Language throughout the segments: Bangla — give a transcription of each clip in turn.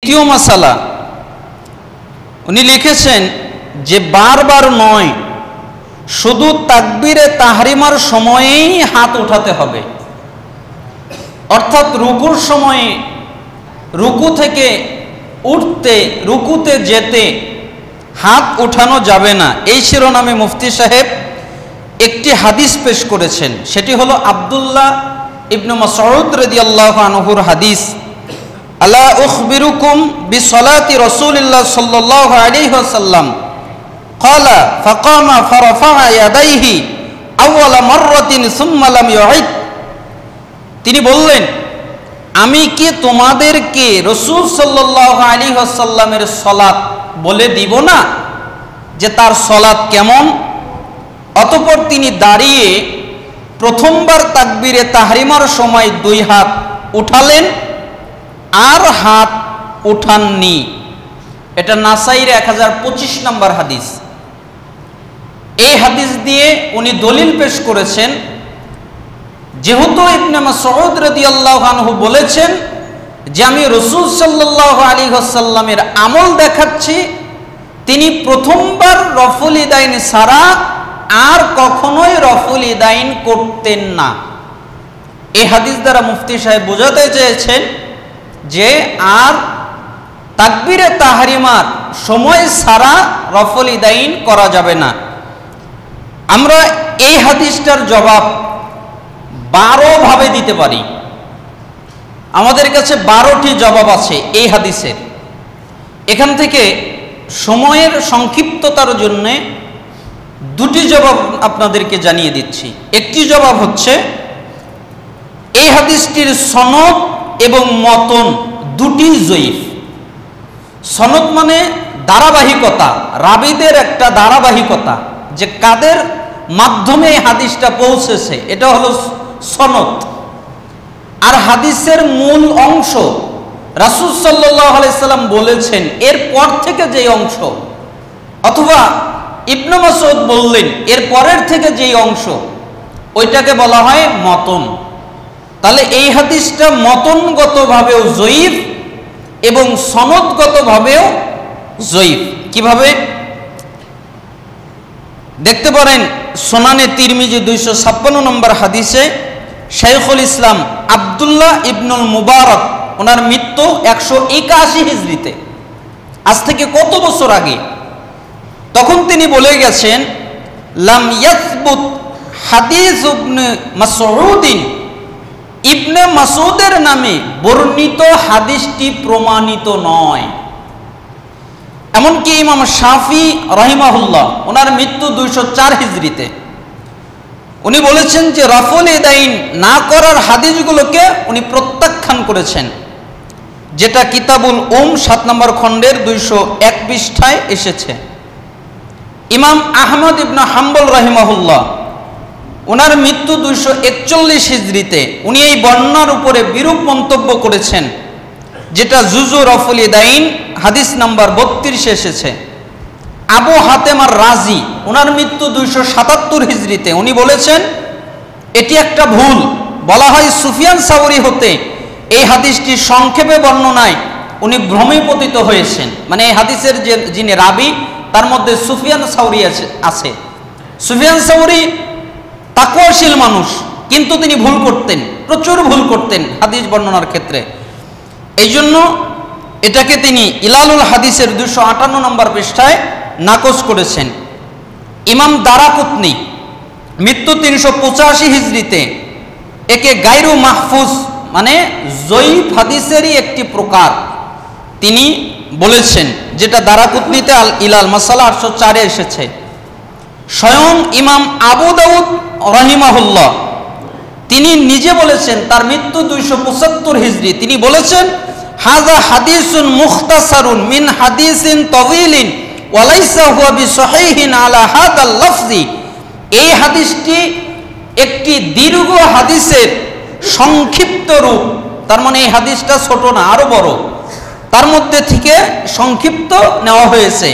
দ্বিতীয় মাসালা উনি লিখেছেন যে বারবার নয়, শুধু তাকবীরে তাহরিমার সময়েই হাত উঠাতে হবে। অর্থাৎ রুকুর সময়ে রুকু থেকে উঠতে, রুকুতে যেতে হাত উঠানো যাবে না। এই শিরোনামে মুফতি সাহেব একটি হাদিস পেশ করেছেন, সেটি হলো আব্দুল্লাহ ইবনে মাসউদ রাদিয়াল্লাহু আনহুর হাদিস, আলা উখবিরুকুম বিসলাতি রাসূলিল্লাহ সাল্লাল্লাহু আলাইহি ওয়াসাল্লাম ক্বালা ফাকামা ফারাফা ইয়াদাইহি আউয়ালা মাররাতিন সুম্মা লাম ইউঈদ। তিনি বললেন, আমি কি তোমাদেরকে রাসূল সাল্লাল্লাহু আলাইহি ওয়াসাল্লামের সালাত বলে দিব না যে তার সালাত কেমন? অতঃপর তিনি দাঁড়িয়ে প্রথমবার তাকবীরে তাহরিমার সময় দুই হাত উঠালেন আর হাত উঠাননি। এটা নাসাইর 1025 নম্বর হাদিস। এই হাদিস দিয়ে উনি দলিল পেশ করেছেন, যেহেতু ইবনে মাসউদ রাদিয়াল্লাহু আনহু বলেছেন যে আমি রাসূল সাল্লাল্লাহু আলাইহি ওয়াসাল্লামের আমল দেখাচ্ছি, তিনি প্রথমবার রফুল ইদাইন ছাড়া আর কখনোই রফুল ইদাইন করতেন না। এই হাদিস দ্বারা মুফতি সাহেব বোঝাতে চেয়েছেন যে আর তাকবীরে তাহরিমার সময় ছাড়া রফুল ইদাইন করা যাবে না। আমরা এই হাদিসটার জবাব 12 ভাবে দিতে পারি। আমাদের কাছে 12টি জবাব আছে এই হাদিসের। এখান থেকে সময়ের সংক্ষিপ্ততার জন্য দুটি জবাব আপনাদেরকে জানিয়ে দিচ্ছি। একটি জবাব হচ্ছে, এই হাদিসটির সনদ এবং মতন দুটি জয়ীফ। সনদ মানে ধারাবাহিকতা, রাবীদের একটা ধারাবাহিকতা, যে কাদের মাধ্যমে এই হাদিসটা পৌঁছেছে, এটা হলো সনদ। আর হাদিসের মূল অংশ রাসূল সাল্লাল্লাহু আলাইহি সাল্লাম বলেছেন এর পর থেকে যে অংশ, অথবা ইবনে মাসউদ বললেন এর পরের থেকে যেই অংশ, ওইটাকে বলা হয় মতন। তাহলে এই হাদিসটা মতনগতভাবেও জয়ীফ এবং সনদগতভাবেও জয়ীফ। কিভাবে দেখতে পারেন, সুনানে তিরমিজি 256 নম্বর হাদিসে শাইখুল ইসলাম আব্দুল্লাহ ইবনুল মুবারক, ওনার মৃত্যু 181 হিজরিতে, আজ থেকে কত বছর আগে, তখন তিনি বলে গেছেন, লাম ইয়াসবুত হাদিস ইবনে মাসউদিন, ইবনে মাসউদের নামে বর্ণিত হাদিসটি প্রমাণিত নয়। এমনকি ইমাম শাফি রাহিমাহুল্লাহ, ওনার মৃত্যু 204 হিজরিতে, উনি বলেছেন যে রফুল ইদাইন না করার হাদিসগুলোকে উনি প্রত্যাখ্যান করেছেন, যেটা কিতাবুল 7 নম্বর খণ্ডের 201 পৃষ্ঠায় এসেছে। ইমাম আহমদ ইবনে হাম্বল রাহিমাহুল্লাহ, ওনার মৃত্যু 241 হিজরিতে, উনি এই বর্ণনার উপরে বিরূপ মন্তব্য করেছেন, যেটা জুজু রফুল ইদাইন হাদিস নাম্বার 32 এসেছে। আবু হাতেম আর রাজি, ওনার মৃত্যু 277 হিজরিতে, উনি বলেছেন এটি একটা ভুল। বলা হয় সুফিয়ান সাউরি হতে এই হাদিসটি সংক্ষেপে বর্ণনায় উনি ভ্রমে পতিত হয়েছেন। মানে এই হাদিসের যে যিনি রাবি, তার মধ্যে সুফিয়ান সাউরি আছে। সুফিয়ান সাউরি তাকওয়াশীল মানুষ, কিন্তু তিনি ভুল করতেন, প্রচুর ভুল করতেন হাদিস বর্ণনার ক্ষেত্রে। এই জন্য এটাকে তিনি ইলালুল হাদিসের 258 নম্বর পৃষ্ঠায় নাকচ করেছেন। ইমাম দারাকুতনি, মৃত্যু 385 হিজরিতে, একে গায়রু মাহফুজ মানে জয়ীফ হাদিসেরই একটি প্রকার তিনি বলেছেন, যেটা দারাকুতনিতে আল ইলাল মাসালা 804 এসেছে। স্বয়ং ইমাম আবু দাউদ রাহিমাহুল্লাহ, তিনি নিজে বলেছেন, তার মৃত্যু 275 হিজরি, তিনি বলেছেন হাযা হাদিসুন মুখতাসারুন মিন হাদিসিন তাওয়িলিন ওয়া লাইসা হুয়া বিসহিহিন আলা হাদাল লফজি। এই হাদিসটি একটি দীর্ঘ হাদিসের সংক্ষিপ্ত রূপ, তার মানে এই হাদিসটা ছোট না, আরো বড়, তার মধ্যে থেকে সংক্ষিপ্ত নেওয়া হয়েছে।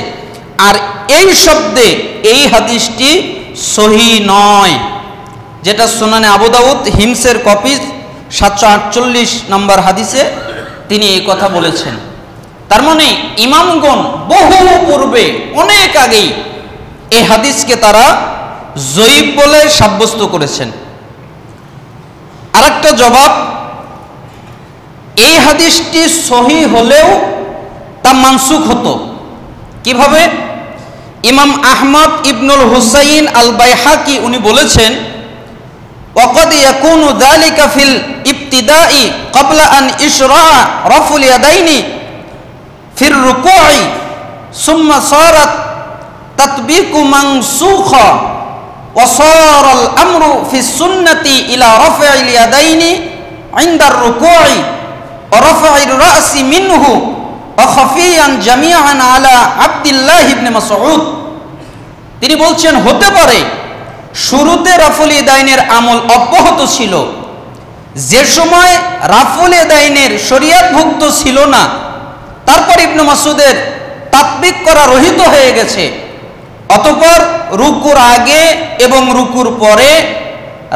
আর এই শব্দে এই হাদিসটি সহি নয়, যেটা সুনানে আবু দাউদ হিমসের কপি 748 নম্বর হাদিসে তিনি এই কথা বলেছেন। তার মানে ইমামগণ বহু পূর্বে অনেক আগেই এই হাদিসকে তারা জয়ীফ বলে সাব্যস্ত করেছেন। আরেকটা জবাব, এই হাদিসটি সহি হলেও তা মানসুখ হতো কিভাবে? ইমাম আহমদ ইবনুল হুসাইন আল বাইহাকি উনি বলেছেন, ওয়াকাদ ইয়াকুনু যালিকা ফিল ইবতিদাই ক্বাবলা আন ইশরা রাফুল ইয়াদাইনি ফির রুকুই সুম্মা সারাত তাতবিকু মানসুখা ওয়া সারাল আমরু ফিস সুন্নতি ইলা রাফইল ইয়াদাইনি ইনদার রুকুই ওয়া রাফইর রাসি মিনহু ওয়া খাফিয়ান জামিআন আলা আব্দুল্লাহ ইবনে মাসউদ। তিনি বলছেন, হতে পারে শুরুতে রাফুল ইয়াদাইনের আমল অব্যাহত ছিল, যে সময় রাফুল ইয়াদাইনের শরীয়তভুক্ত ছিল না, তারপর ইবনে মাসউদের তাতবিক করা রহিত হয়ে গেছে। অতঃপর রুকুর আগে এবং রুকুর পরে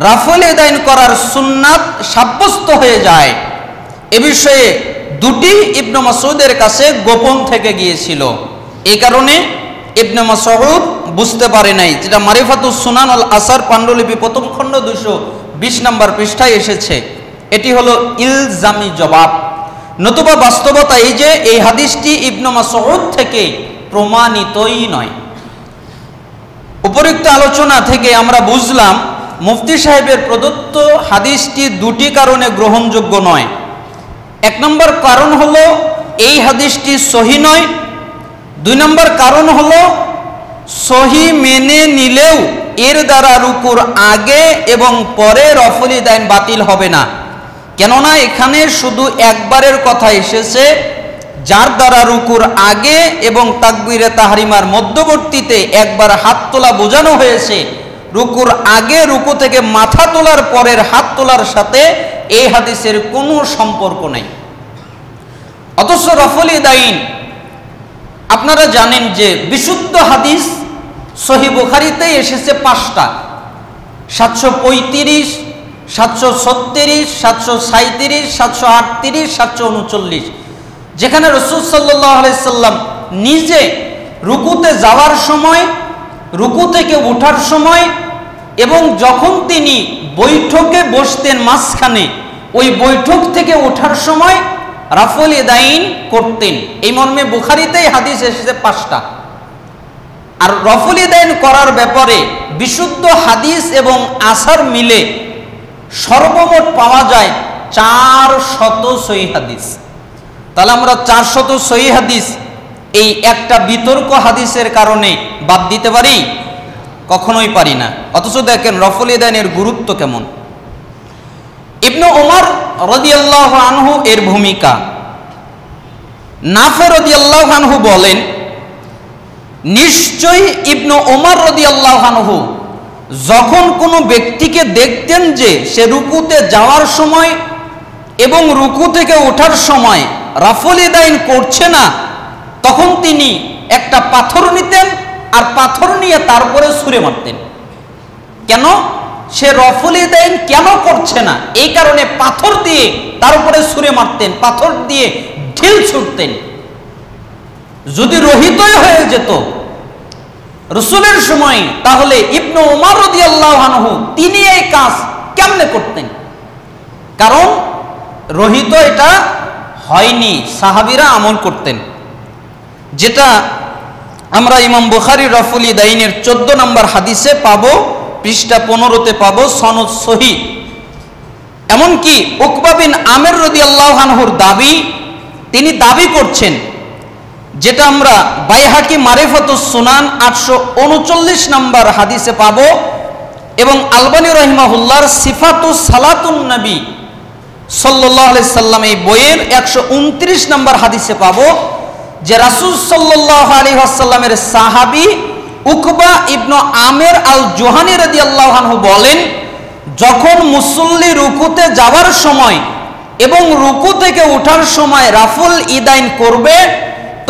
রাফুল ইয়াদাইন করার সুন্নাত সাব্যস্ত হয়ে যায়। এ বিষয়ে দুটি ইবনে মাসউদের কাছে গোপন থেকে গিয়েছিল। এই কারণে ইবনে মাসউদ বুঝতে পারে নাই, যেটা মারিফাতুস সুনান আল আসার পাণ্ডুলিপি প্রথম খণ্ড 220 নম্বর পৃষ্ঠায় এসেছে। এটি হলো ইলজামি জবাব। নতুবা বাস্তবতা এই যে এই হাদিসটি ইবনে মাসউদ থেকে প্রমাণিতই নয়। উপরিক্ত আলোচনা থেকে আমরা বুঝলাম মুফতি সাহেবের প্রদত্ত হাদিসটি দুটি কারণে গ্রহণযোগ্য নয়। এক নম্বর কারণ হলো এই হাদিসটি সহি নয়। দুই নম্বর কারণ হলো সহি মেনে নিলেও এর দ্বারা রুকুর আগে এবং পরে রাফুল ইয়াদাইন বাতিল হবে না, কেননা এখানে শুধু একবারের কথা এসেছে, যার দ্বারা রুকুর আগে এবং তাকবীরে তাহরিমার মধ্যবর্তীতে একবার হাত তোলা বোঝানো হয়েছে। রুকুর আগে রুকু থেকে মাথা তোলার পরের হাত তোলার সাথে এই হাদিসের কোনো সম্পর্ক নেই। অথচ রাফুল ইয়াদাইন আপনারা জানেন যে বিশুদ্ধ হাদিস সহিহ বুখারীতে এসেছে 5টা, 735, 736, 737, 738, 739, যেখানে রাসূল সাল্লাল্লাহু আলাইহি সাল্লাম নিজে রুকুতে যাওয়ার সময়, রুকু থেকে ওঠার সময় এবং যখন তিনি বৈঠকে বসতেন মাঝখানে, ওই বৈঠক থেকে ওঠার সময় রাফুল ইয়াদাইন করতেন। এই মর্মে বুখারীতে হাদিস এসেছে 5টা। আর রাফুল ইয়াদাইন করার ব্যাপারে বিশুদ্ধ হাদিস এবং আসার মিলে সর্বমোট পাওয়া যায় 400 সহিহ হাদিস। তাহলে আমরা 400 সহিহ হাদিস এই একটা বিতর্ক হাদিসের কারণে বাদ দিতে পারি? কখনোই পারি না। অথচ দেখেন রাফুল ইয়াদাইনের গুরুত্ব কেমন। ইবনে ওমর রাদিয়াল্লাহু আনহু এর ভূমিকা। নাফে রাদিয়াল্লাহু আনহু বলেন, নিশ্চয়ই ইবনে ওমর রাদিয়াল্লাহু আনহু যখন কোনো ব্যক্তিকে দেখতেন যে সে রুকুতে যাওয়ার সময় এবং রুকু থেকে ওঠার সময় রাফুল ইয়াদাইন করছে না, তখন তিনি একটা পাথর নিতেন আর পাথর নিয়ে তার উপরে ছুঁড়ে মারতেন। কেন? সে রাফুল ইয়াদাইন কেন করছে না, এই কারণে পাথর দিয়ে তার উপরে ছুঁড়ে মারতেন, পাথর দিয়ে ঢিল ছুটতেন। যদি রহিতই হয়ে যেত রাসূলের সময়, তাহলে ইবনে ওমর রাদিয়াল্লাহু আনহু তিনি এই কাজ কেমনে করতেন? কারণ রহিত এটা হয়নি, সাহাবীরা আমল করতেন। যেটা আমরা ইমাম বুখারী রাফুল ইয়াদাইনের 14 নম্বর হাদিসে পাবো, পৃষ্ঠা 15-তে পাবো, সনদ সহিহ। এমনকি উকবা বিন আমির রাদিয়াল্লাহু আনহুর দাবি, তিনি দাবি করছেন, যেটা আমরা বাইহাকি মারিফাতুস সুনান 839 নম্বর হাদিসে পাবো এবং আলবানী রাহিমাহুল্লাহর সিফাতুস সালাতুন নবী সাল্লাল্লাহু আলাইহি সাল্লাম এই বইয়ের 129 নম্বর হাদিসে পাবো যে রাসূল সাল্লাল্লাহু আলাইহি ওয়াসাল্লামের সাহাবী উকবা ইবনে আমির আল জুহানী রাদিয়াল্লাহু আনহু বলেন, যখন মুসল্লি রুকুতে যাওয়ার সময় এবং রুকু থেকে ওঠার সময় রাফুল ইয়াদাইন করবে,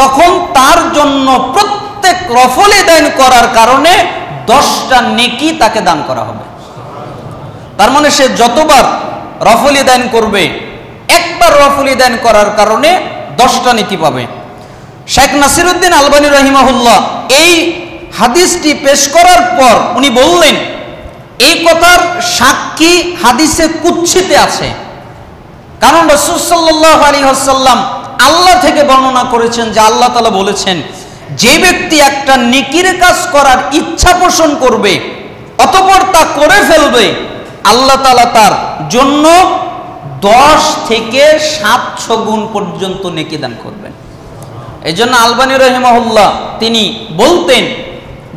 তখন তার জন্য প্রত্যেক রাফুল ইয়াদাইন করার কারণে 10টা নেকি তাকে দান করা হবে। তার মানে সে যতবার রাফুল ইয়াদাইন করবে, একবার রাফুল ইয়াদাইন করার কারণে 10টা নেকি পাবে। শেখ নাসিরউদ্দিন আলবানী রাহিমাহুল্লাহ এই হাদিসটি পেশ করার পর উনি বললেন, এই কথার সাক্ষী হাদিসে কুৎসিতে আছে, কারণ রাসূল সাল্লাল্লাহু আলাইহি ওয়াসাল্লাম আল্লাহ থেকে বর্ণনা করেছেন যে আল্লাহ তাআলা বলেছেন, যে ব্যক্তি একটা নেকির কাজ করার ইচ্ছা পোষণ করবে অতঃপর তা করে ফেলবে, আল্লাহ তাআলা তার জন্য 10 থেকে 700 গুণ পর্যন্ত নেকি দান করবেন। এই জন্য আলবানী রাহিমাহুল্লাহ তিনি বলতেন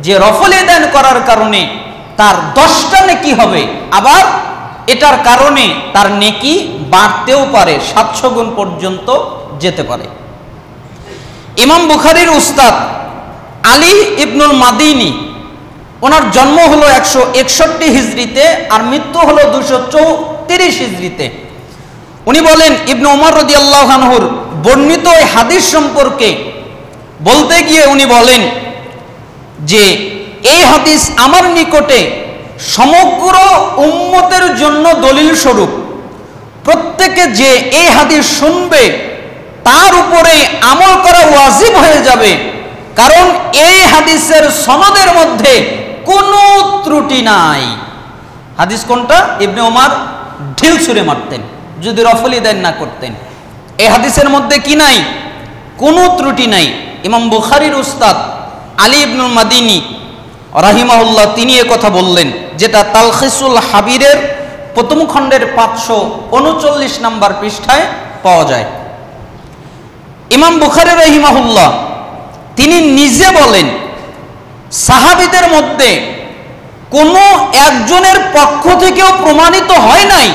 যে রফল দান করার কারণে তার 10টা নেকি হবে, আবার এটার কারণে তার নেকি বাড়তেও পারে, 700 গুণ পর্যন্ত যেতে পারে। ইমাম বুখারীর উস্তাদ আলী ইবনুল মাদিনী, ওনার জন্ম হলো 161 হিজরিতে আর মৃত্যু হলো 234 হিজরিতে। উনি বলেন, ইবনে ওমর রাদিয়াল্লাহু আনহুর বর্ণিত এই হাদিস সম্পর্কে বলতে গিয়ে উনি বলেন যে এই হাদিস আমার নিকটে সমগ্র উম্মতের জন্য দলিল স্বরূপ। প্রত্যেকে যে এই হাদিস শুনবে তার উপরে আমল করা ওয়াজিব হয়ে যাবে, কারণ এই হাদিসের সনদের মধ্যে কোনো ত্রুটি নাই। হাদিস কোনটা? ইবনে ওমর ঢিল ছুঁড়ে মারতেন যদি রফল দান না করতেন। এই হাদিসের মধ্যে কি নাই? কোনো ত্রুটি নাই। ইমাম বুখারীর উস্তাদ আলী ইবনুল মাদিনী রাহিমাহুল্লাহ তিনি এ কথা বললেন, যেটা তালখিসুল হাবিরের প্রথম খণ্ডের 539 নম্বর পৃষ্ঠায় পাওয়া যায়। ইমাম বুখারী রাহিমাহুল্লাহ তিনি নিজে বলেন, সাহাবীদের মধ্যে কোনো একজনের পক্ষ থেকেও প্রমাণিত হয় নাই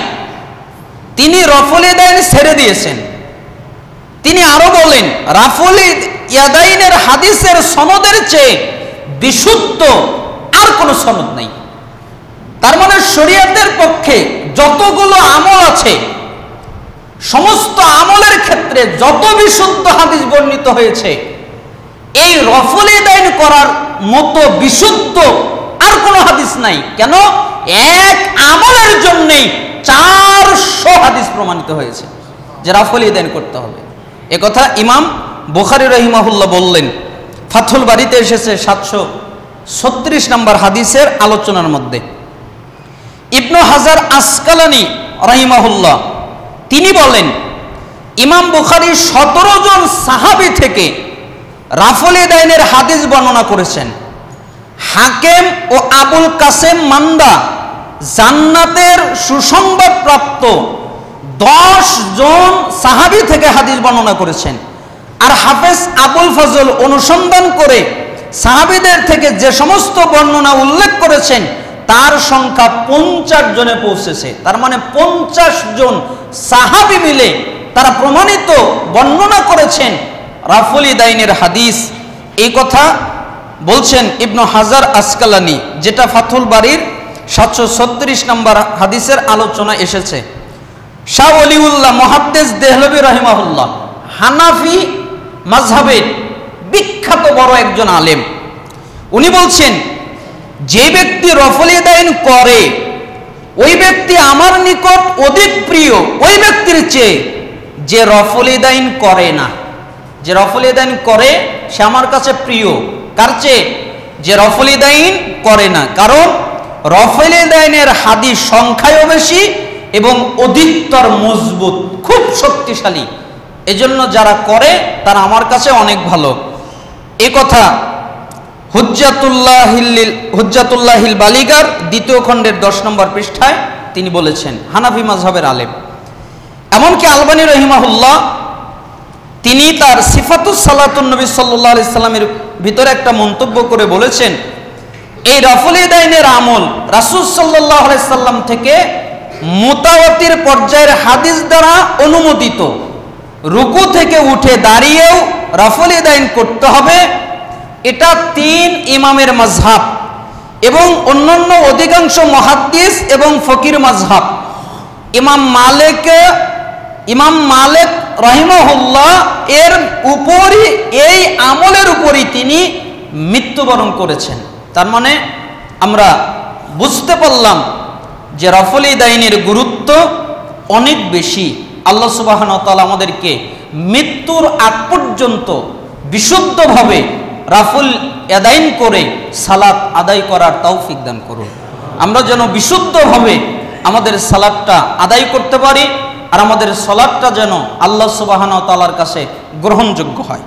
তিনি রফল ইয়াদাইন ছেড়ে দিয়েছেন। তিনি আরো বলেন, রাফল ইয়াদাইনের হাদিসের সনদের চেয়ে বিশুদ্ধ আর কোনো সনদ নাই। তার মানে শরীয়তের পক্ষে যতগুলো আমল আছে সমস্ত আমলের ক্ষেত্রে যত বিশুদ্ধ হাদিস বর্ণিত হয়েছে, এই রফল ইয়াদাইন করার মতো বিশুদ্ধ আর কোনো হাদিস নাই। কেন? এক আমলের জন্যই 400 হাদিস প্রমাণিত হয়েছে যে রফল ইয়াদাইন করতে হবে। এ কথা ইমাম বুখারী রাহিমাহুল্লাহ বললেন। ফাথুল বারীতে এসেছে 736 নম্বর হাদিসের আলোচনার মধ্যে। ইবনু হাজার আসকালানি রাহিমাহুল্লাহ তিনি বলেন, ইমাম বুখারী 17 জন সাহাবী থেকে রফল ইয়াদাইনের হাদিস বর্ণনা করেছেন। হাকিম ও আবুল কাসেম মান্দা জান্নাতের সুসংবাদ প্রাপ্ত 10 জন সাহাবী থেকে হাদিস বর্ণনা করেছেন। আর হাফেজ আবুল ফজল অনুসন্ধান করে সাহাবীদের থেকে যে সমস্ত বর্ণনা উল্লেখ করেছেন তার সংখ্যা 50 জনে পৌঁছেছে। তার মানে 50 জন সাহাবী মিলে তারা প্রমাণিত বর্ণনা করেছেন রফল ইয়াদাইনের হাদিস। এই কথা বলছেন ইবনু হাজার আসকালানি, যেটা ফাথুল বারীর 736 নম্বর হাদিসের আলোচনা এসেছে। শাহ ওলিউল্লাহ মুহাদ্দিস দেহলভী রাহিমাহুল্লাহ হানাফি মাযহাবের বিখ্যাত বড় একজন আলেম, উনি বলছেন, যে ব্যক্তি রফল ইয়াদাইন করে ওই ব্যক্তি আমার নিকট অধিক প্রিয় ওই ব্যক্তির চেয়ে যে রফল ইয়াদাইন করে না। যে রফল ইয়াদাইন করে সে আমার কাছে প্রিয়, কার চেয়ে? যে রফল ইয়াদাইন করে না। কারণ রফল ইয়াদাইনের হাদিস সংখ্যায়ও বেশি এবং অধিকতর মজবুত, খুব শক্তিশালী। এজন্য যারা করে তারা আমার কাছে অনেক ভালো। এই কথা হুজ্জাতুল্লাহিল বালিগার 2য় খণ্ডের 10 নম্বর পৃষ্ঠায় তিনি বলেছেন, হানাফি মাযহাবের আলেম। এমনকি আলবানী রাহিমাহুল্লাহ তিনি তার সিফাতুস সালাতুন নবী সাল্লাল্লাহু আলাইহি সাল্লামের ভিতরে একটা মন্তব্য করে বলেছেন, এই রফল ইয়াদাইনের আমল রাসূল সাল্লাল্লাহু আলাইহি সাল্লাম থেকে মুতাওয়াতির পর্যায়ের হাদিস দ্বারা অনুমোদিত। রুকু থেকে উঠে দাঁড়িয়েও রফল ইয়াদাইন করতে হবে, এটা 3 ইমামের মাযহাব এবং অন্যান্য অধিকাংশ মুহাদ্দিস এবং ফকির মাযহাব। ইমাম মালিক রাহিমাহুল্লাহ এর উপরই, এই আমলের উপরই তিনি মৃত্যুবরণ করেছেন। তার মানে আমরা বুঝতে পারলাম যে রফল ইয়াদাইনের গুরুত্ব অনেক বেশি। আল্লাহ সুবহানাহু ওয়া তাআলা আমাদেরকে মৃত্যুর আগ পর্যন্ত বিশুদ্ধভাবে রাফুল ইয়াদাইন করে সালাত আদায় করার তৌফিক দান করুন। আমরা যেন বিশুদ্ধভাবে আমাদের সালাতটা আদায় করতে পারি, আর আমাদের সালাতটা যেন আল্লাহ সুবহানাহু ওয়া তাআলার কাছে গ্রহণযোগ্য হয়।